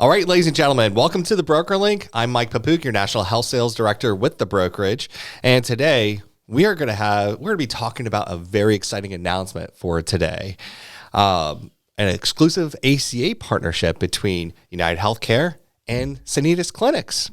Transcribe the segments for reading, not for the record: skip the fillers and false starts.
All right, ladies and gentlemen, welcome to the Broker Link. I'm Mike Papuc, your National Health Sales Director with the brokerage. And today we're going to be talking about a very exciting announcement for today. An exclusive ACA partnership between UnitedHealthcare and Sanitas Clinics.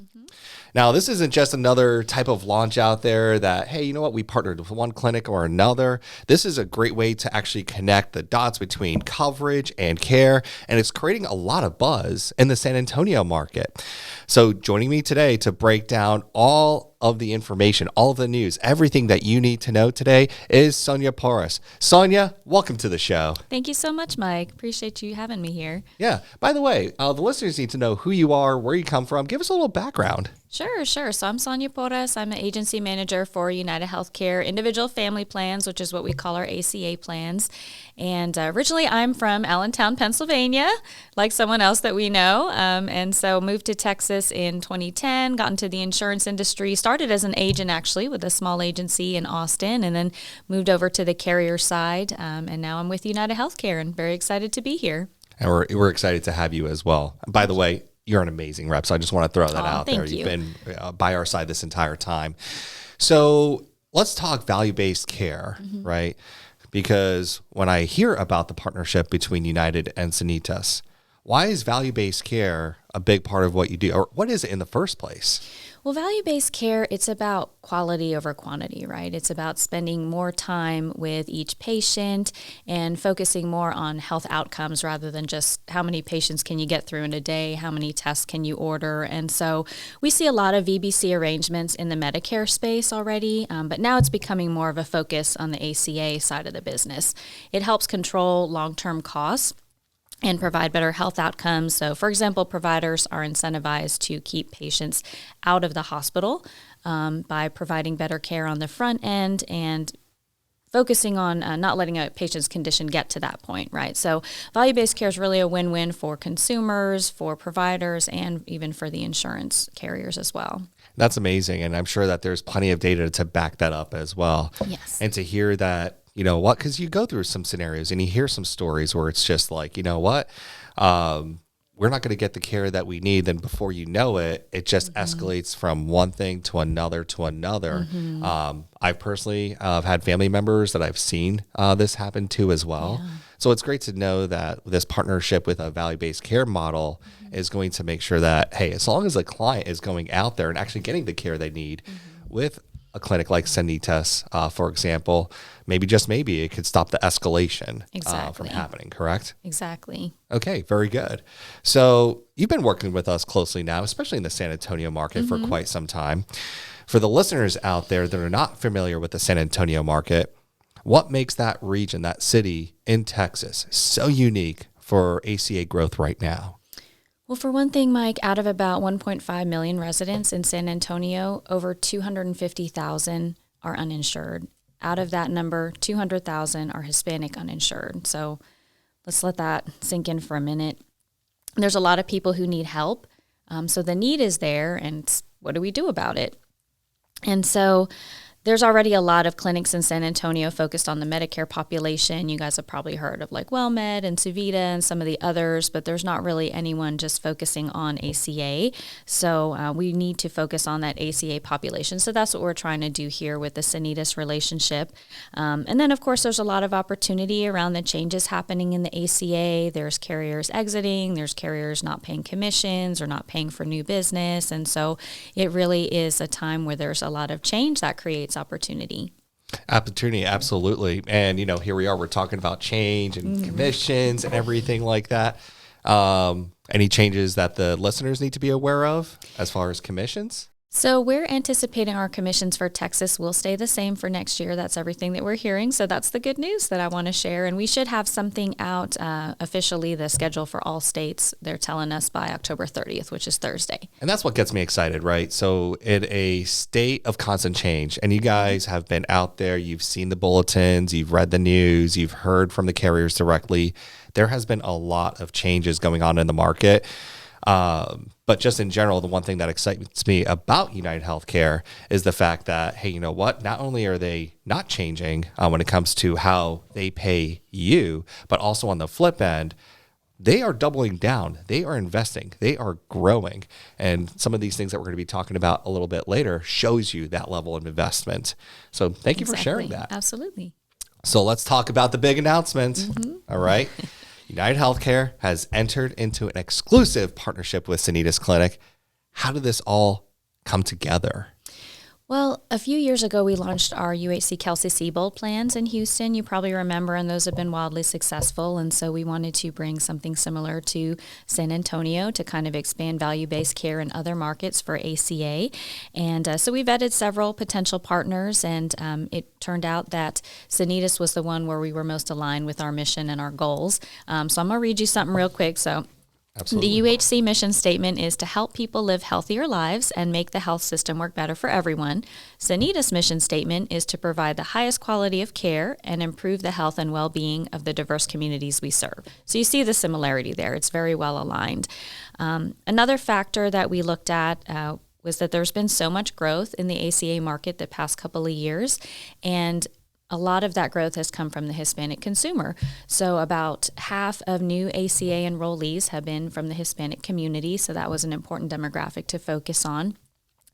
Now, this isn't just another type of launch out there that, hey, you know what, we partnered with one clinic or another. This is a great way to actually connect the dots between coverage and care, and it's creating a lot of buzz in the San Antonio market. So joining me today to break down all of the information, all of the news, everything that you need to know today is Sonia Porras. Sonia, welcome to the show. Thank you so much, Mike. Appreciate you having me here. Yeah. By the way, the listeners need to know who you are, where you come from. Give us a little background. Sure. So I'm Sonia Porras. I'm an agency manager for UnitedHealthcare Individual Family Plans, which is what we call our ACA plans. And originally I'm from Allentown, Pennsylvania, like someone else that we know. And so moved to Texas in 2010, got into the insurance industry, started as an agent actually with a small agency in Austin, and then moved over to the carrier side. And now I'm with UnitedHealthcare and very excited to be here. And we're excited to have you as well. By the way, you're an amazing rep, so I just want to throw that out there. You've been by our side this entire time. So let's talk value-based care, right? Because when I hear about the partnership between United and Sanitas, why is value-based care a big part of what you do? Or what is it in the first place? Well, value-based care, it's about quality over quantity, right? It's about spending more time with each patient and focusing more on health outcomes rather than just how many patients can you get through in a day, how many tests can you order. And so we see a lot of VBC arrangements in the Medicare space already, but now it's becoming more of a focus on the ACA side of the business. It helps control long-term costs and provide better health outcomes. So, for example, providers are incentivized to keep patients out of the hospital by providing better care on the front end and focusing on not letting a patient's condition get to that point, right? So value-based care is really a win-win for consumers, for providers, and even for the insurance carriers as well. That's amazing. And I'm sure that there's plenty of data to back that up as well. Yes. And to hear that, you know what, because you go through some scenarios and you hear some stories where it's just like, you know what, we're not going to get the care that we need. Then before you know it, it just escalates from one thing to another to another. I personally have had family members that I've seen this happen to as well. Yeah. So it's great to know that this partnership with a value-based care model is going to make sure that, hey, as long as the client is going out there and actually getting the care they need with a clinic like Sanitas, for example, maybe it could stop the escalation from happening, correct? Exactly. Okay, very good. So you've been working with us closely now, especially in the San Antonio market for quite some time. For the listeners out there that are not familiar with the San Antonio market, what makes that region, that city in Texas, so unique for ACA growth right now? Well, for one thing, Mike, out of about 1.5 million residents in San Antonio, over 250,000 are uninsured. Out of that number, 200,000 are Hispanic uninsured. So let's let that sink in for a minute. There's a lot of people who need help. So the need is there, and what do we do about it? And so there's already a lot of clinics in San Antonio focused on the Medicare population. You guys have probably heard of like WellMed and Suvita and some of the others, but there's not really anyone just focusing on ACA. So we need to focus on that ACA population. So that's what we're trying to do here with the Sanitas relationship. And then, of course, there's a lot of opportunity around the changes happening in the ACA. There's carriers exiting. There's carriers not paying commissions or not paying for new business. And so it really is a time where there's a lot of change that creates opportunity, absolutely. And here we are, we're talking about change and commissions and everything like that. Any changes that the listeners need to be aware of as far as commissions? So we're anticipating our commissions for Texas will stay the same for next year. That's everything that we're hearing. So that's the good news that I want to share. And we should have something out officially, the schedule for all states. They're telling us by October 30th, which is Thursday. And that's what gets me excited, right? So in a state of constant change, and you guys have been out there, you've seen the bulletins, you've read the news, you've heard from the carriers directly. There has been a lot of changes going on in the market. But just in general, the one thing that excites me about UnitedHealthcare is the fact that, hey, you know what? Not only are they not changing when it comes to how they pay you, but also on the flip end, they are doubling down. They are investing. They are growing. And some of these things that we're going to be talking about a little bit later shows you that level of investment. So thank you for sharing that. Absolutely. So let's talk about the big announcement. All right. UnitedHealthcare has entered into an exclusive partnership with Sanitas Clinic. How did this all come together? Well, a few years ago, we launched our UHC Kelsey-Seybold plans in Houston. You probably remember, and those have been wildly successful. And so we wanted to bring something similar to San Antonio to kind of expand value-based care in other markets for ACA. And so we vetted several potential partners, and it turned out that Sanitas was the one where we were most aligned with our mission and our goals. So I'm going to read you something real quick. So Absolutely. the UHC mission statement is to help people live healthier lives and make the health system work better for everyone. Sanitas' mission statement is to provide the highest quality of care and improve the health and well-being of the diverse communities we serve. So you see the similarity there. It's very well aligned. Another factor that we looked at was that there's been so much growth in the ACA market the past couple of years, and a lot of that growth has come from the Hispanic consumer. So about half of new ACA enrollees have been from the Hispanic community. So that was an important demographic to focus on.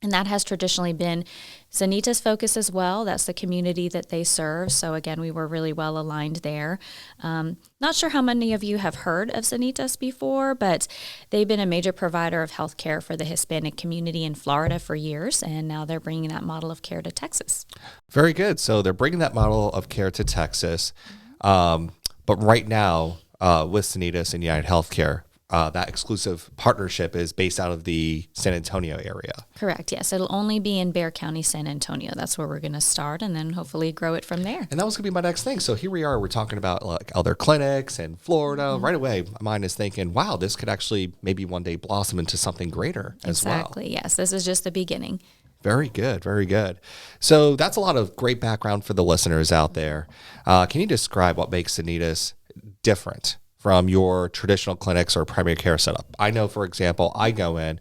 And that has traditionally been Sanitas' focus as well. That's the community that they serve. So again, we were really well aligned there. Not sure how many of you have heard of Sanitas before, but they've been a major provider of health care for the Hispanic community in Florida for years, and now they're bringing that model of care to Texas. Very good. So they're bringing that model of care to Texas. But right now, with Sanitas and UnitedHealthcare, that exclusive partnership is based out of the San Antonio area. Correct, yes. It'll only be in Bexar County, San Antonio. That's where we're going to start, and then hopefully grow it from there. And that was going to be my next thing. So here we are. We're talking about like other clinics in Florida. Right away, my mind is thinking, wow, this could actually maybe one day blossom into something greater as well. Exactly, yes. This is just the beginning. Very good, very good. So that's a lot of great background for the listeners out there. Can you describe what makes Sanitas different from your traditional clinics or primary care setup? I know, for example, I go in,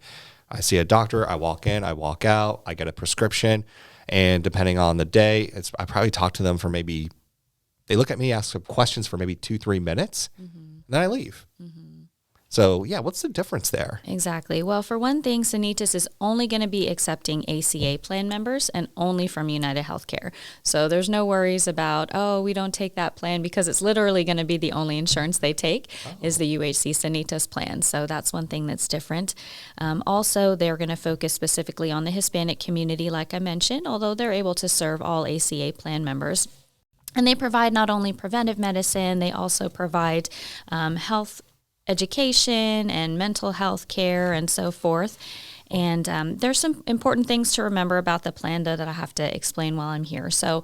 I see a doctor, I walk in, I walk out, I get a prescription, and depending on the day, I probably talk to them for maybe, they look at me, ask some questions for maybe 2-3 minutes, and then I leave. So yeah, what's the difference there? Exactly. Well, for one thing, Sanitas is only going to be accepting ACA plan members and only from UnitedHealthcare. So there's no worries about, oh, we don't take that plan, because it's literally going to be the only insurance they take is the UHC Sanitas plan. So that's one thing that's different. Also, they're going to focus specifically on the Hispanic community, like I mentioned, although they're able to serve all ACA plan members. And they provide not only preventive medicine, they also provide health education and mental health care and so forth. And there's some important things to remember about the plan, though, that I have to explain while I'm here. So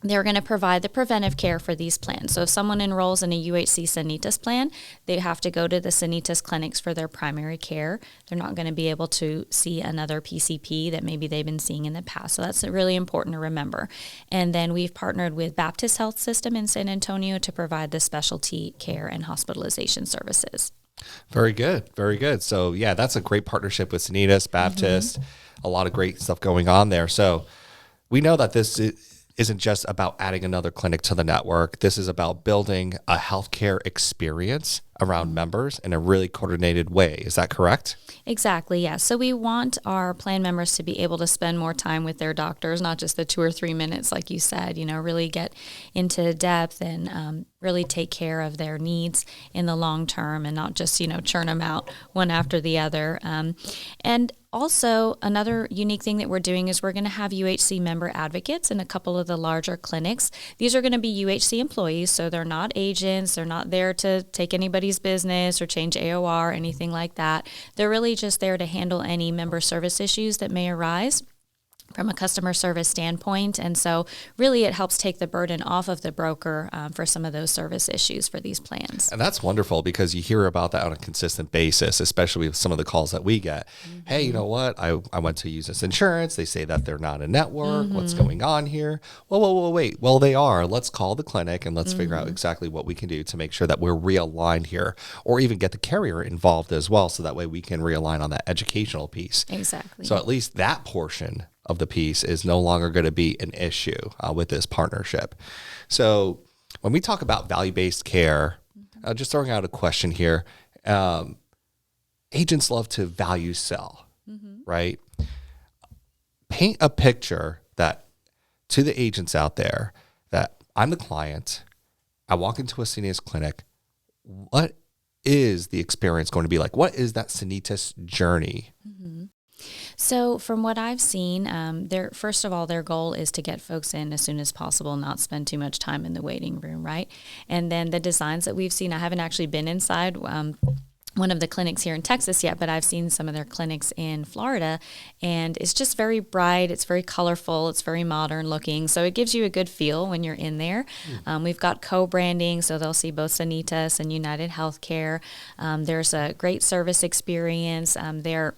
they're going to provide the preventive care for these plans. So if someone enrolls in a UHC Sanitas plan, they have to go to the Sanitas clinics for their primary care. They're not going to be able to see another PCP that maybe they've been seeing in the past. So that's really important to remember. And then we've partnered with Baptist Health System in San Antonio to provide the specialty care and hospitalization services. Very good. Very good. So yeah, that's a great partnership with Sanitas, Baptist, a lot of great stuff going on there. So we know that this isn't just about adding another clinic to the network. This is about building a healthcare experience around members in a really coordinated way. Is that correct? Exactly, yes. So we want our plan members to be able to spend more time with their doctors, not just the 2 or 3 minutes, like you said, really get into depth and really take care of their needs in the long term and not just, churn them out one after the other. And also, another unique thing that we're doing is we're going to have UHC member advocates in a couple of the larger clinics. These are going to be UHC employees, so they're not agents. They're not there to take anybody's business or change AOR or anything like that. They're really just there to handle any member service issues that may arise from a customer service standpoint. And so really it helps take the burden off of the broker for some of those service issues for these plans. And that's wonderful, because you hear about that on a consistent basis, especially with some of the calls that we get. Hey, you know what? I went to use this insurance. They say that they're not a network. What's going on here? Well, wait. Well, they are. Let's call the clinic and let's figure out exactly what we can do to make sure that we're realigned here, or even get the carrier involved as well. So that way we can realign on that educational piece. Exactly. So at least that portion of the piece is no longer going to be an issue with this partnership. So when we talk about value-based care, Just throwing out a question here. Agents love to value sell, right? Paint a picture that to the agents out there that I'm the client. I walk into a Sanitas clinic. What is the experience going to be like? What is that Sanitas journey? So from what I've seen, first of all, their goal is to get folks in as soon as possible, not spend too much time in the waiting room, right? And then the designs that we've seen, I haven't actually been inside one of the clinics here in Texas yet, but I've seen some of their clinics in Florida, and it's just very bright. It's very colorful. It's very modern looking. So it gives you a good feel when you're in there. We've got co-branding, so they'll see both Sanitas and UnitedHealthcare. There's a great service experience. They're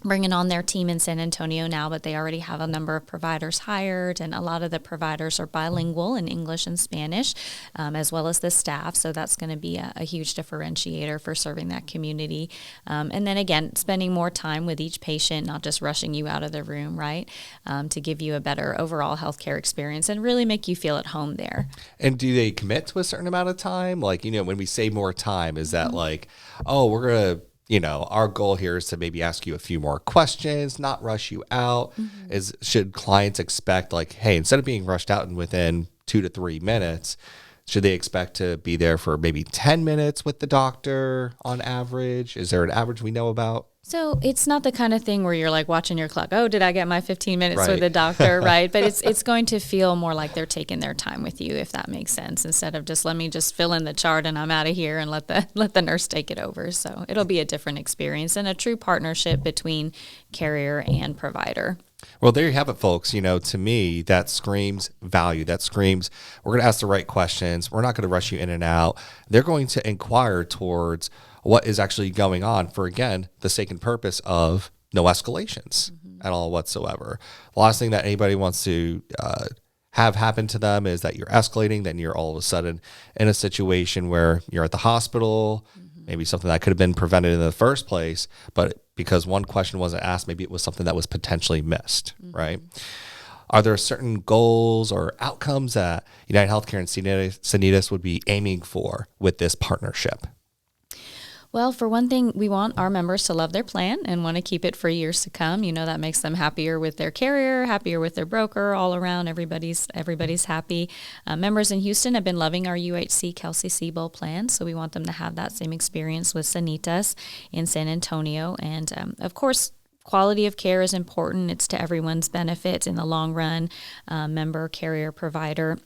bringing on their team in San Antonio now, but they already have a number of providers hired, and a lot of the providers are bilingual in English and Spanish, as well as the staff. So that's going to be a huge differentiator for serving that community. And then again, spending more time with each patient, not just rushing you out of the room, right? To give you a better overall healthcare experience and really make you feel at home there. And do they commit to a certain amount of time? Like, when we say more time, is that like, oh, we're going to, our goal here is to maybe ask you a few more questions, not rush you out. Should clients expect like, hey, instead of being rushed out within 2 to 3 minutes, should they expect to be there for maybe 10 minutes with the doctor on average? Is there an average we know about? So it's not the kind of thing where you're like watching your clock. Oh, did I get my 15 minutes Right. with the doctor? Right. But it's going to feel more like they're taking their time with you, if that makes sense, instead of just let me just fill in the chart and I'm out of here and let the nurse take it over. So it'll be a different experience and a true partnership between carrier and provider. Well, there you have it, folks. To me, that screams value. That screams we're going to ask the right questions. We're not going to rush you in and out. They're going to inquire towards what is actually going on for, again, the sake and purpose of no escalations at all whatsoever. The last thing that anybody wants to have happen to them is that you're escalating, then you're all of a sudden in a situation where you're at the hospital, maybe something that could have been prevented in the first place, but because one question wasn't asked, maybe it was something that was potentially missed, right? Are there certain goals or outcomes that UnitedHealthcare and Sanitas would be aiming for with this partnership? Well, for one thing, we want our members to love their plan and want to keep it for years to come. That makes them happier with their carrier, happier with their broker, all around. Everybody's happy. Members in Houston have been loving our UHC Kelsey-Siebel plan, so we want them to have that same experience with Sanitas in San Antonio. And of course, quality of care is important. It's to everyone's benefit in the long run, member, carrier, provider,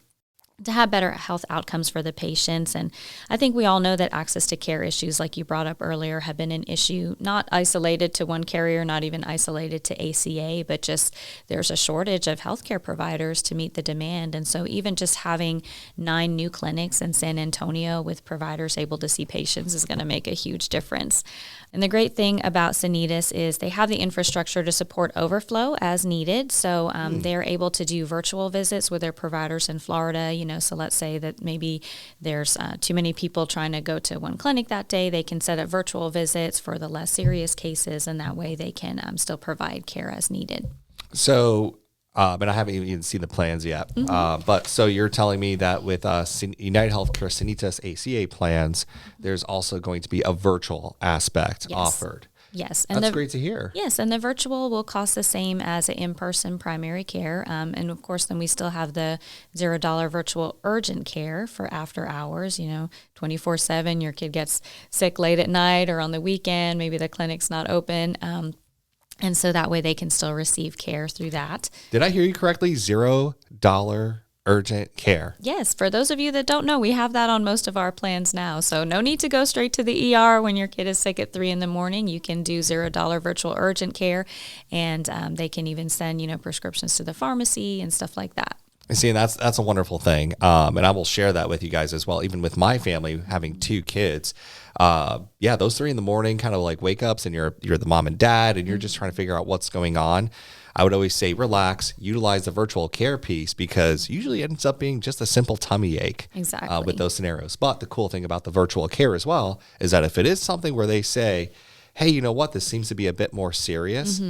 to have better health outcomes for the patients. And I think we all know that access to care issues, like you brought up earlier, have been an issue, not isolated to one carrier, not even isolated to ACA, but just there's a shortage of healthcare providers to meet the demand. And so even just having 9 new clinics in San Antonio with providers able to see patients is going to make a huge difference. And the great thing about Sanitas is they have the infrastructure to support overflow as needed. So they're able to do virtual visits with their providers in Florida. So let's say that maybe there's too many people trying to go to one clinic that day. They can set up virtual visits for the less serious cases, and that way they can still provide care as needed. So, and I haven't even seen the plans yet, but so you're telling me that with UnitedHealthcare Sanitas ACA plans, there's also going to be a virtual aspect offered. Yes. And that's great to hear. Yes, and the virtual will cost the same as an in-person primary care. And of course, then we still have the $0 virtual urgent care for after hours, 24/7. Your kid gets sick late at night or on the weekend, maybe the clinic's not open. And so that way they can still receive care through that. Did I hear you correctly? $0 urgent care. Yes. For those of you that don't know, we have that on most of our plans now. So no need to go straight to the ER when your kid is sick at 3 a.m. You can do $0 virtual urgent care, and they can even send, prescriptions to the pharmacy and stuff like that. See, and that's a wonderful thing. And I will share that with you guys as well. Even with my family, having 2 kids, those 3 a.m. kind of like wake ups, and you're the mom and dad, and you're just trying to figure out what's going on. I would always say, relax, utilize the virtual care piece, because usually it ends up being just a simple tummy ache with those scenarios. But the cool thing about the virtual care as well is that if it is something where they say, hey, you know what, this seems to be a bit more serious,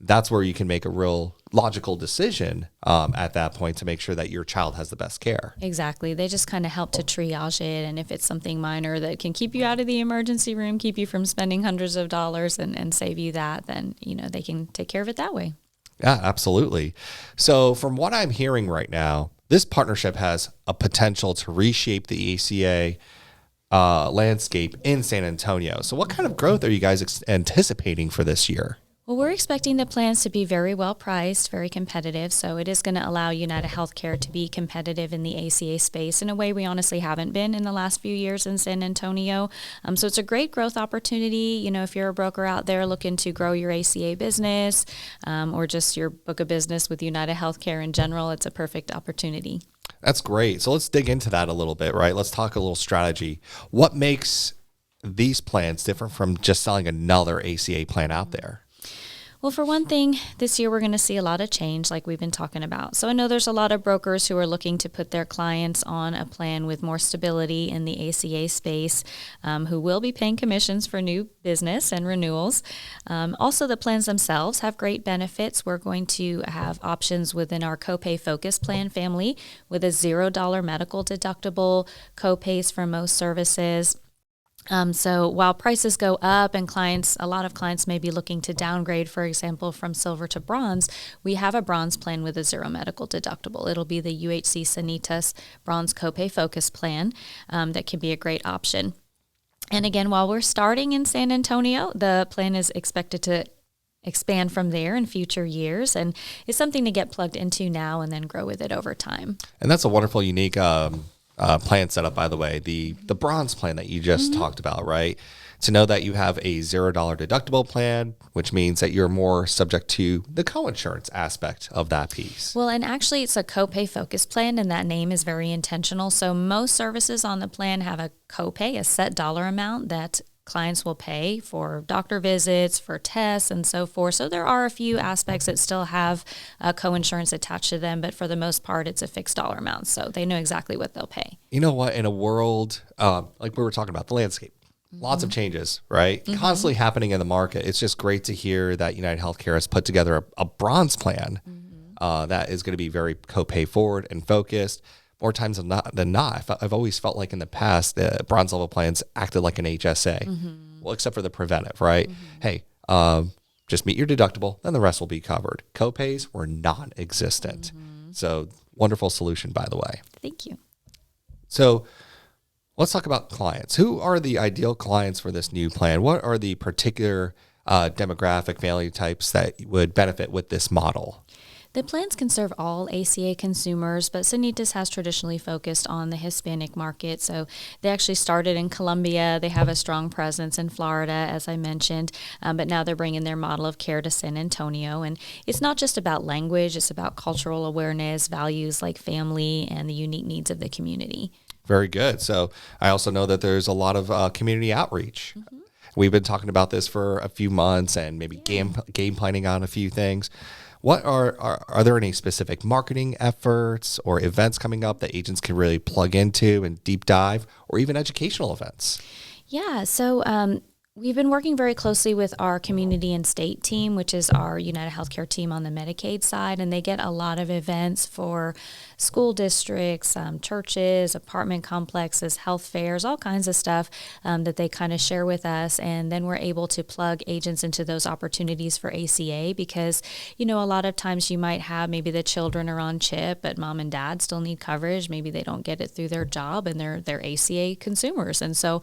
that's where you can make a real logical decision at that point to make sure that your child has the best care. Exactly. They just kind of help to triage it. And if it's something minor that can keep you out of the emergency room, keep you from spending hundreds of dollars and save you that, then, they can take care of it that way. Yeah, absolutely. So from what I'm hearing right now, this partnership has a potential to reshape the ACA landscape in San Antonio. So what kind of growth are you guys anticipating for this year? Well, we're expecting the plans to be very well priced, very competitive. So it is going to allow UnitedHealthcare to be competitive in the ACA space in a way we honestly haven't been in the last few years in San Antonio. So it's a great growth opportunity. If you're a broker out there looking to grow your ACA business or just your book of business with UnitedHealthcare in general, it's a perfect opportunity. That's great. So let's dig into that a little bit, right? Let's talk a little strategy. What makes these plans different from just selling another ACA plan out there? Well, for one thing, this year we're going to see a lot of change like we've been talking about. So I know there's a lot of brokers who are looking to put their clients on a plan with more stability in the ACA space, who will be paying commissions for new business and renewals. Also, the plans themselves have great benefits. We're going to have options within our copay focus plan family with a $0 medical deductible, copays for most services. So while prices go up and a lot of clients may be looking to downgrade, for example, from silver to bronze, we have a bronze plan with a $0 medical deductible. It'll be the UHC Sanitas Bronze Copay Focus Plan that can be a great option. And again, while we're starting in San Antonio, the plan is expected to expand from there in future years, and it's something to get plugged into now and then grow with it over time. And that's a wonderful, unique plan setup, by the way, the bronze plan that you just talked about, right? To know that you have a $0 deductible plan, which means that you're more subject to the coinsurance aspect of that piece. Well, and actually it's a copay focus plan, and that name is very intentional. So most services on the plan have a copay, a set dollar amount that clients will pay for doctor visits, for tests, and so forth. So there are a few aspects that still have coinsurance attached to them, but for the most part, it's a fixed dollar amount. So they know exactly what they'll pay. You know what? In a world, like we were talking about, the landscape, lots of changes, right? Constantly happening in the market. It's just great to hear that UnitedHealthcare has put together a bronze plan that is going to be very copay forward and focused. More times than not, I've always felt like in the past, the bronze level plans acted like an HSA. Well, except for the preventive, right? Hey, just meet your deductible, then the rest will be covered. Copays were non-existent. So wonderful solution, by the way. Thank you. So let's talk about clients. Who are the ideal clients for this new plan? What are the particular demographic family types that would benefit with this model? The plans can serve all ACA consumers, but Sanitas has traditionally focused on the Hispanic market. So they actually started in Colombia. They have a strong presence in Florida, as I mentioned, but now they're bringing their model of care to San Antonio. And it's not just about language, it's about cultural awareness, values like family, and the unique needs of the community. Very good. So I also know that there's a lot of community outreach. We've been talking about this for a few months and maybe game planning on a few things. What are there any specific marketing efforts or events coming up that agents can really plug into and deep dive, or even educational events? Yeah, so we've been working very closely with our community and state team, which is our UnitedHealthcare team on the Medicaid side, and they get a lot of events for school districts, churches, apartment complexes, health fairs, all kinds of stuff that they kind of share with us. And then we're able to plug agents into those opportunities for ACA because, a lot of times you might have maybe the children are on CHIP, but mom and dad still need coverage. Maybe they don't get it through their job and they're ACA consumers. And so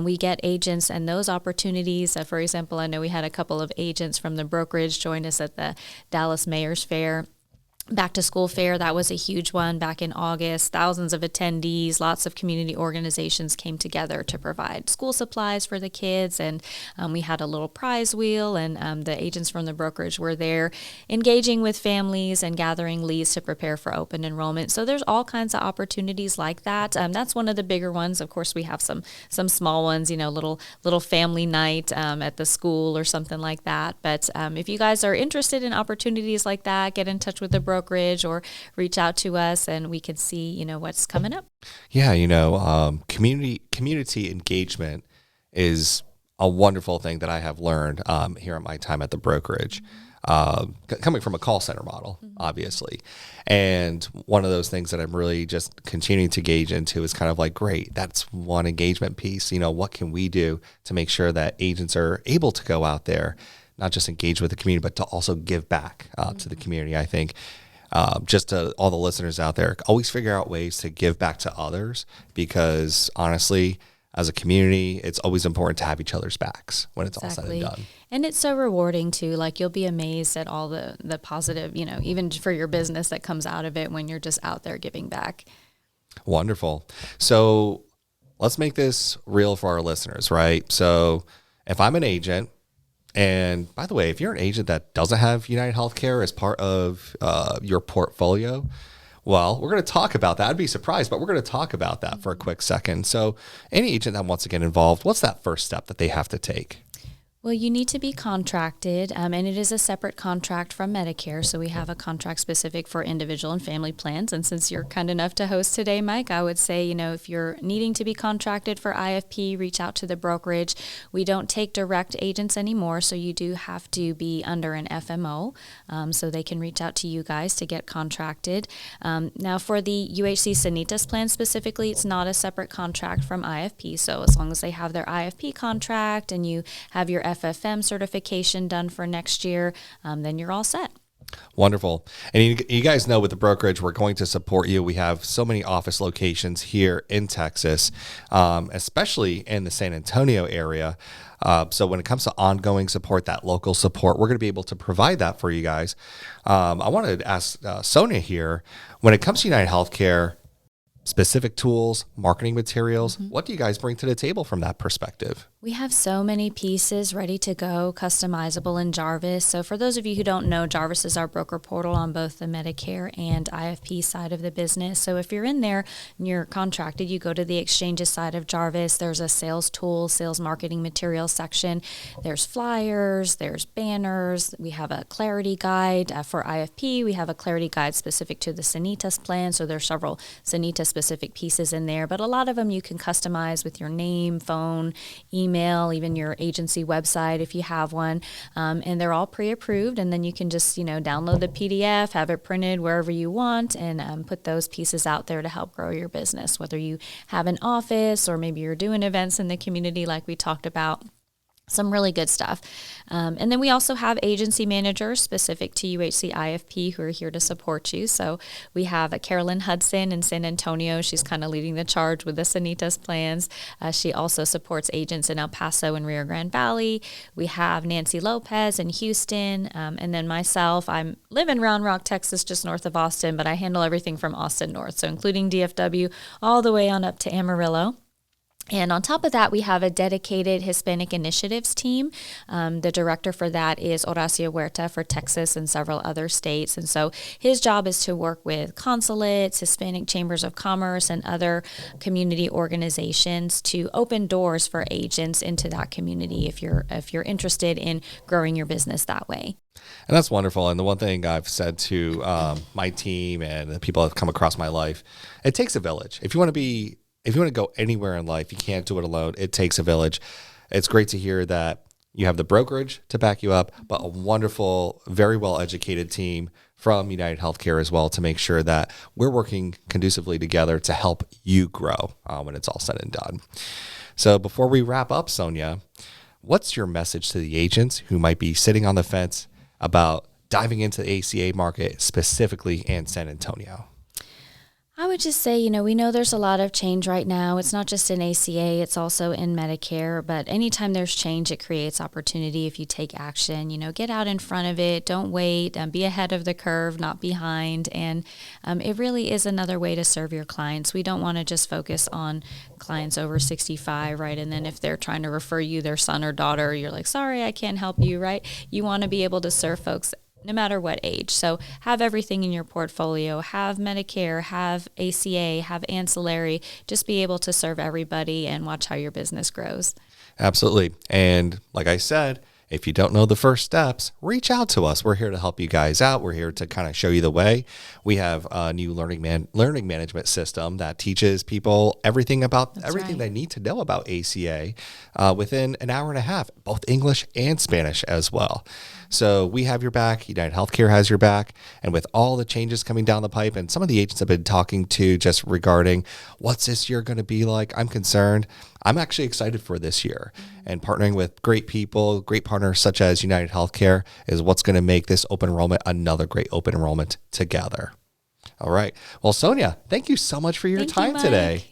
we get agents and those opportunities. For example, I know we had a couple of agents from the brokerage join us at the Dallas Mayor's Fair. Back to school fair, that was a huge one back in August. Thousands of attendees, lots of community organizations came together to provide school supplies for the kids, and we had a little prize wheel, and the agents from the brokerage were there engaging with families and gathering leads to prepare for open enrollment. So there's all kinds of opportunities like that. That's one of the bigger ones. Of course, we have some small ones, little family night at the school or something like that. But if you guys are interested in opportunities like that, get in touch with the brokerage or reach out to us and we can see, what's coming up. Yeah, community engagement is a wonderful thing that I have learned here at my time at the brokerage, coming from a call center model, obviously. And one of those things that I'm really just continuing to gauge into is kind of like, great, that's one engagement piece. What can we do to make sure that agents are able to go out there, not just engage with the community, but to also give back to the community? I think just to all the listeners out there, always figure out ways to give back to others, because honestly, as a community, it's always important to have each other's backs when it's all said and done. And it's so rewarding too. Like, you'll be amazed at all the positive, even for your business that comes out of it when you're just out there giving back. Wonderful. So let's make this real for our listeners, right? So if I'm an agent, and by the way, if you're an agent that doesn't have UnitedHealthcare as part of your portfolio, well, we're going to talk about that. I'd be surprised, but we're going to talk about that for a quick second. So any agent that wants to get involved, what's that first step that they have to take? Well, you need to be contracted, and it is a separate contract from Medicare. So we have a contract specific for individual and family plans. And since you're kind enough to host today, Mike, I would say, if you're needing to be contracted for IFP, reach out to the brokerage. We don't take direct agents anymore, so you do have to be under an FMO, so they can reach out to you guys to get contracted. Now, for the UHC Sanitas plan specifically, it's not a separate contract from IFP. So as long as they have their IFP contract and you have your FFM certification done for next year, then you're all set. Wonderful. And you guys know with the brokerage, we're going to support you. We have so many office locations here in Texas, especially in the San Antonio area. So when it comes to ongoing support, that local support, we're going to be able to provide that for you guys. I wanted to ask Sonia here, when it comes to UnitedHealthcare, specific tools, marketing materials, what do you guys bring to the table from that perspective? We have so many pieces ready to go, customizable in Jarvis. So for those of you who don't know, Jarvis is our broker portal on both the Medicare and IFP side of the business. So if you're in there and you're contracted, you go to the exchanges side of Jarvis. There's a sales tool, sales marketing materials section. There's flyers, there's banners. We have a clarity guide for IFP. We have a clarity guide specific to the Sanitas plan. So there's several Sanitas specific pieces in there, but a lot of them you can customize with your name, phone, email, even your agency website if you have one, and they're all pre-approved, and then you can just download the PDF, have it printed wherever you want, and put those pieces out there to help grow your business, whether you have an office or maybe you're doing events in the community like we talked about. Some really good stuff. And then we also have agency managers specific to UHC IFP who are here to support you. So we have Carolyn Hudson in San Antonio. She's kind of leading the charge with the Sanitas plans. She also supports agents in El Paso and Rio Grande Valley. We have Nancy Lopez in Houston. And then myself, I live in Round Rock, Texas, just north of Austin, but I handle everything from Austin north, so including DFW all the way on up to Amarillo. And on top of that, we have a dedicated Hispanic initiatives team. The director for that is Horacio Huerta for Texas and several other states. And so his job is to work with consulates, Hispanic chambers of commerce, and other community organizations to open doors for agents into that community if you're interested in growing your business that way. And that's wonderful. And the one thing I've said to my team and the people that have come across my life, it takes a village. If you want to go anywhere in life, you can't do it alone. It takes a village. It's great to hear that you have the brokerage to back you up, but a wonderful, very well-educated team from UnitedHealthcare as well to make sure that we're working conducively together to help you grow when it's all said and done. So before we wrap up, Sonia, what's your message to the agents who might be sitting on the fence about diving into the ACA market, specifically in San Antonio? I would just say, we know there's a lot of change right now. It's not just in ACA, it's also in Medicare. But anytime there's change, it creates opportunity if you take action. Get out in front of it. Don't wait. Be ahead of the curve, not behind. And it really is another way to serve your clients. We don't want to just focus on clients over 65, right? And then if they're trying to refer you their son or daughter, you're like, sorry, I can't help you, right? You want to be able to serve folks no matter what age. So have everything in your portfolio, have Medicare, have ACA, have ancillary, just be able to serve everybody and watch how your business grows. Absolutely. And like I said, If you don't know the first steps, reach out to us. We're here to help you guys out. We're here to kind of show you the way. We have a new learning management system that teaches people everything they need to know about ACA within an hour and a half, both English and Spanish as well. So we have your back. UnitedHealthcare has your back. And with all the changes coming down the pipe, and some of the agents I've been talking to just regarding what's this year going to be like, I'm concerned. I'm actually excited for this year. And partnering with great people, great partners such as UnitedHealthcare is what's going to make this open enrollment another great open enrollment together. All right. Well, Sonia, thank you so much for your time today.